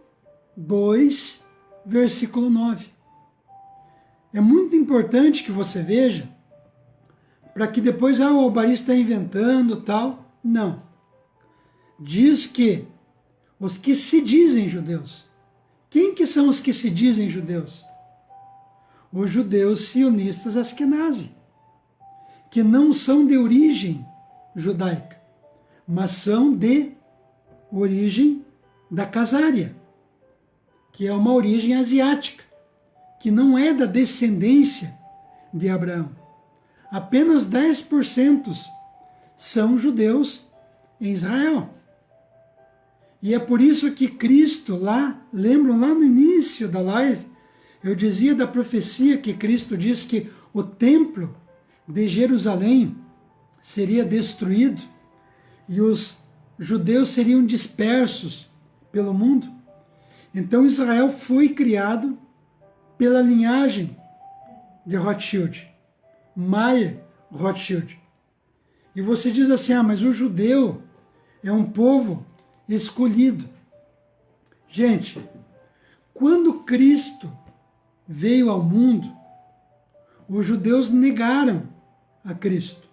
2, versículo 9. É muito importante que você veja, para que depois, o Albari está inventando tal. Não. Diz que os que se dizem judeus. Quem que são os que se dizem judeus? Os judeus sionistas Askenazi, que não são de origem judaica, mas são de origem da Casária, que é uma origem asiática, que não é da descendência de Abraão. Apenas 10% são judeus em Israel. E é por isso que Cristo lembram lá no início da live, eu dizia da profecia que Cristo diz que o templo de Jerusalém seria destruído e os judeus seriam dispersos pelo mundo. Então Israel foi criado pela linhagem de Rothschild, Mayer Rothschild. E você diz assim, mas o judeu é um povo escolhido. Gente, quando Cristo veio ao mundo, os judeus negaram a Cristo.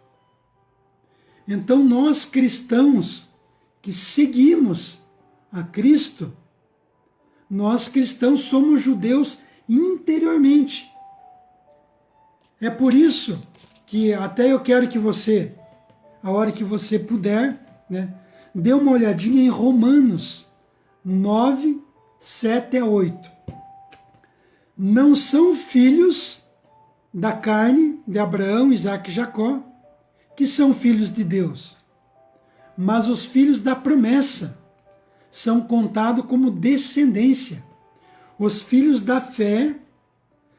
Então nós cristãos que seguimos a Cristo, nós cristãos somos judeus interiormente. É por isso que até eu quero que você, a hora que você puder, né, dê uma olhadinha em Romanos 9, 7 a 8. Não são filhos da carne de Abraão, Isaque e Jacó, que são filhos de Deus, mas os filhos da promessa são contados como descendência. Os filhos da fé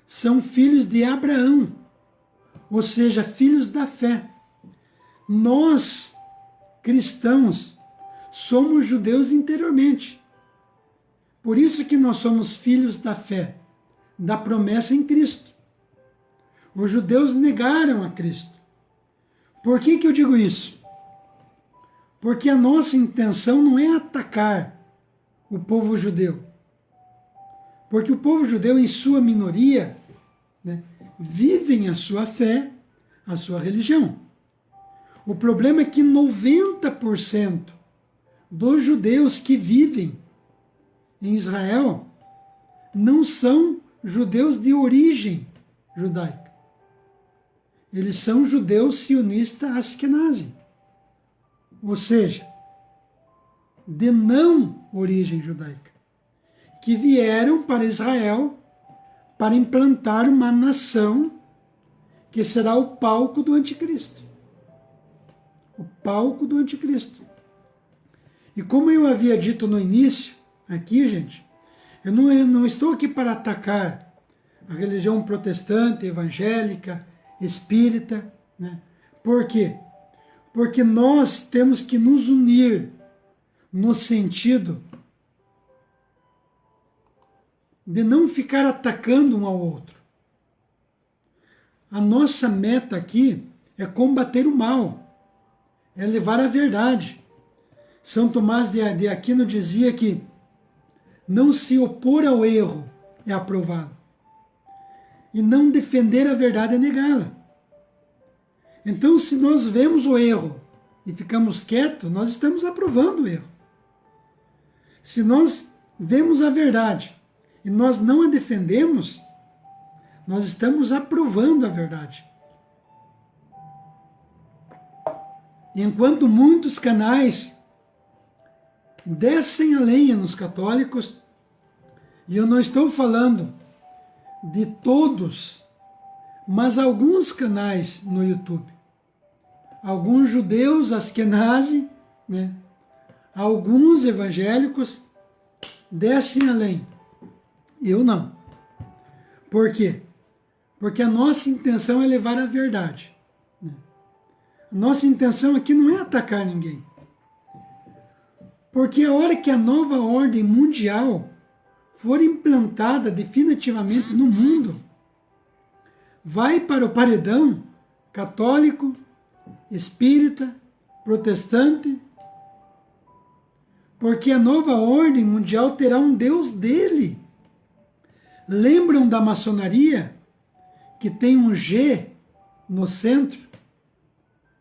são filhos de Abraão, ou seja, filhos da fé. Nós, cristãos, somos judeus interiormente. Por isso que nós somos filhos da fé, da promessa em Cristo. Os judeus negaram a Cristo. Por que eu digo isso? Porque a nossa intenção não é atacar o povo judeu. Porque o povo judeu, em sua minoria, né, vivem a sua fé, a sua religião. O problema é que 90% dos judeus que vivem em Israel não são judeus de origem judaica. Eles são judeus sionistas Ashkenazi. Ou seja, de não origem judaica, que vieram para Israel para implantar uma nação que será o palco do anticristo. O palco do anticristo. E como eu havia dito no início, aqui, gente, eu não estou aqui para atacar a religião protestante, evangélica, espírita, né? Por quê? Porque nós temos que nos unir no sentido de não ficar atacando um ao outro. A nossa meta aqui é combater o mal, é levar a verdade. São Tomás de Aquino dizia que não se opor ao erro é aprovado, e não defender a verdade é negá-la. Então, se nós vemos o erro e ficamos quietos, nós estamos aprovando o erro. Se nós vemos a verdade e nós não a defendemos, nós estamos aprovando a verdade. Enquanto muitos canais descem a lenha nos católicos, e eu não estou falando de todos, mas alguns canais no YouTube, alguns judeus Ashkenazi, né, alguns evangélicos descem a lenha. Eu não. Por quê? Porque a nossa intenção é levar a verdade. Né? A nossa intenção aqui não é atacar ninguém. Porque a hora que a nova ordem mundial for implantada definitivamente no mundo, vai para o paredão católico, espírita, protestante, porque a nova ordem mundial terá um Deus dele. Lembram da maçonaria, que tem um G no centro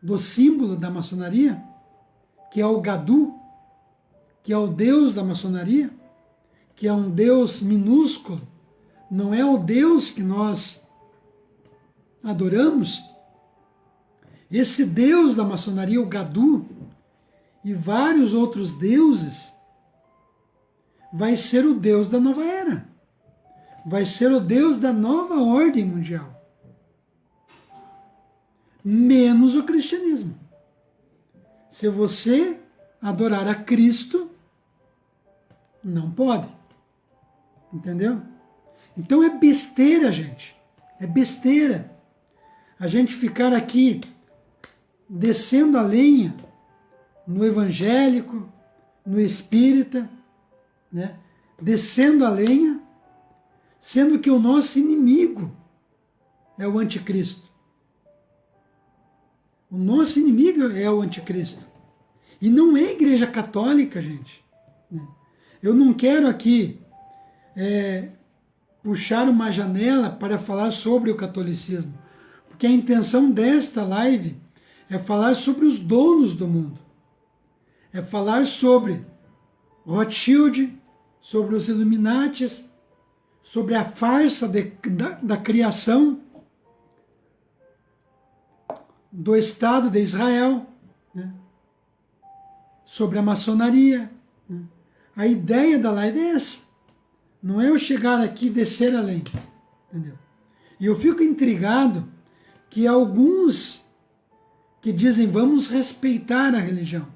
do símbolo da maçonaria, que é o Gadu, que é o Deus da maçonaria, que é um Deus minúsculo, não é o Deus que nós adoramos? Esse Deus da maçonaria, o Gadu, e vários outros deuses, vai ser o Deus da nova era. Vai ser o Deus da nova ordem mundial. Menos o cristianismo. Se você adorar a Cristo, não pode. Entendeu? Então é besteira, gente. É besteira a gente ficar aqui descendo a lenha no evangélico, no espírita, né? Descendo a lenha, sendo que o nosso inimigo é o anticristo. O nosso inimigo é o anticristo. E não é a Igreja Católica, gente. Eu não quero aqui puxar uma janela para falar sobre o catolicismo, porque a intenção desta live é falar sobre os donos do mundo. É falar sobre Rothschild, sobre os Illuminatis, sobre a farsa da criação do Estado de Israel, né? Sobre a maçonaria. Né? A ideia da live é essa. Não é eu chegar aqui e descer além. Entendeu? E eu fico intrigado que alguns que dizem vamos respeitar a religião.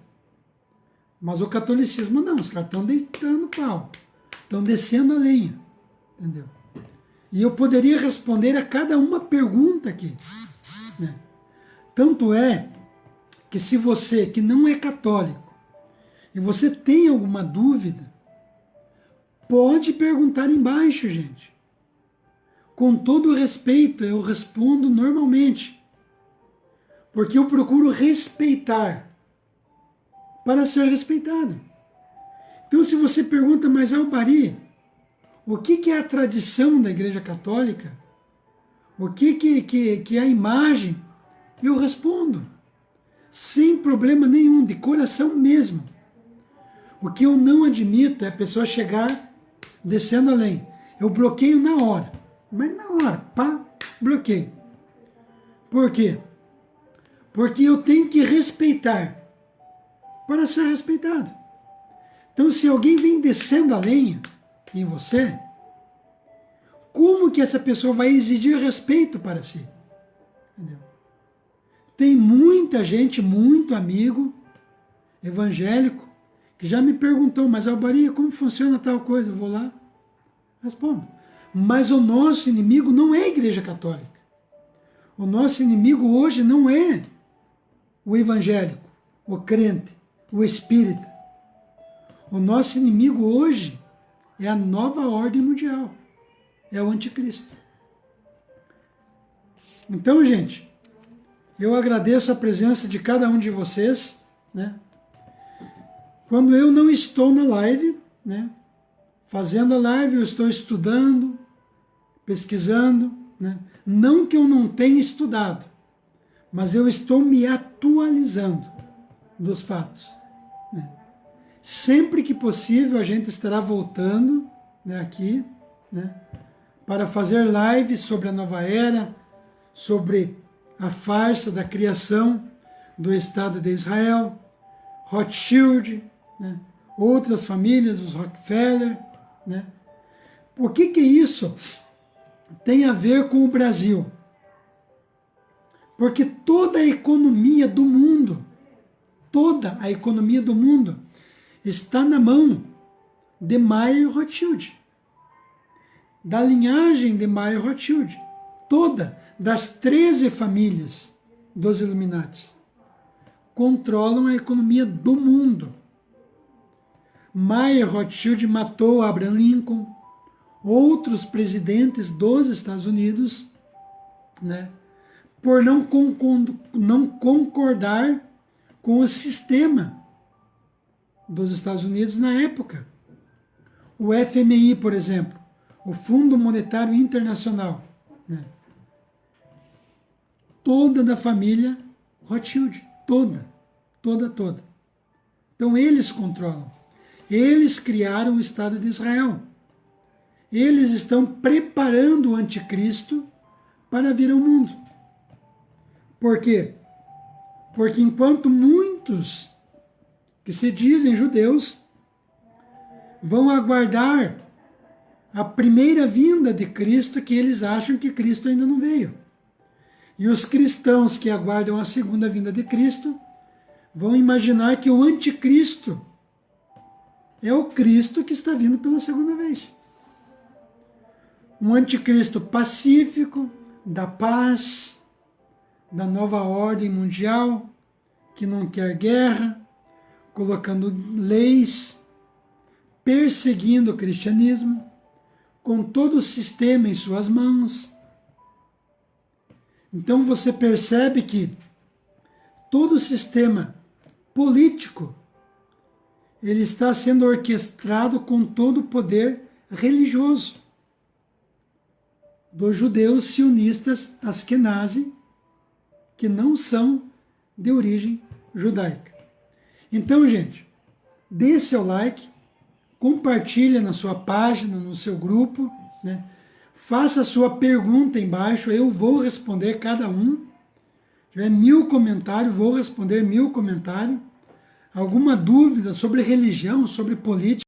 Mas o catolicismo não, os caras estão deitando pau. Estão descendo a lenha. Entendeu? E eu poderia responder a cada uma pergunta aqui. Né? Tanto é que se você que não é católico e você tem alguma dúvida, Pode perguntar embaixo, gente. Com todo o respeito, eu respondo normalmente. Porque eu procuro respeitar para ser respeitado. Então, se você pergunta, mas Albari, o que é a tradição da Igreja Católica? O que é a imagem? Eu respondo, sem problema nenhum, de coração mesmo. O que eu não admito é a pessoa chegar descendo além. Eu bloqueio na hora. Mas na hora, pá, bloqueio. Por quê? Porque eu tenho que respeitar para ser respeitado. Então, se alguém vem descendo a lenha em você, como que essa pessoa vai exigir respeito para si? Entendeu? Tem muita gente, muito amigo evangélico, que já me perguntou, mas Albari, como funciona tal coisa? Eu vou lá, respondo. Mas o nosso inimigo não é a Igreja Católica. O nosso inimigo hoje não é o evangélico, o crente, o espírita. O nosso inimigo hoje é a nova ordem mundial. É o anticristo. Então, gente, eu agradeço a presença de cada um de vocês, né? Quando eu não estou na live, né? Fazendo a live, eu estou estudando, pesquisando, né? Não que eu não tenha estudado, mas eu estou me atualizando dos fatos, né? Sempre que possível, a gente estará voltando, né, aqui, né, para fazer lives sobre a nova era, sobre a farsa da criação do Estado de Israel, Rothschild, né, outras famílias, os Rockefeller, né. O que isso tem a ver com o Brasil? Porque toda a economia do mundo está na mão de Mayer Rothschild, da linhagem de Mayer Rothschild, toda, das 13 famílias dos Illuminati, controlam a economia do mundo. Mayer Rothschild matou Abraham Lincoln, outros presidentes dos Estados Unidos, né, por não concordar com o sistema dos Estados Unidos na época. O FMI, por exemplo, o Fundo Monetário Internacional, né? Toda da família Rothschild, toda. Então eles controlam. Eles criaram o Estado de Israel. Eles estão preparando o anticristo para vir ao mundo. Por quê? Porque enquanto muitos que se dizem judeus vão aguardar a primeira vinda de Cristo, que eles acham que Cristo ainda não veio. E os cristãos que aguardam a segunda vinda de Cristo vão imaginar que o anticristo é o Cristo que está vindo pela segunda vez. Um anticristo pacífico, da paz, da nova ordem mundial, que não quer guerra, colocando leis, perseguindo o cristianismo, com todo o sistema em suas mãos. Então você percebe que todo o sistema político ele está sendo orquestrado com todo o poder religioso dos judeus sionistas askenazi, que não são de origem judaica. Então, gente, dê seu like, compartilha na sua página, no seu grupo, né? Faça a sua pergunta embaixo, eu vou responder cada um. Se tiver 1000 comentários, vou responder 1000 comentários. Alguma dúvida sobre religião, sobre política,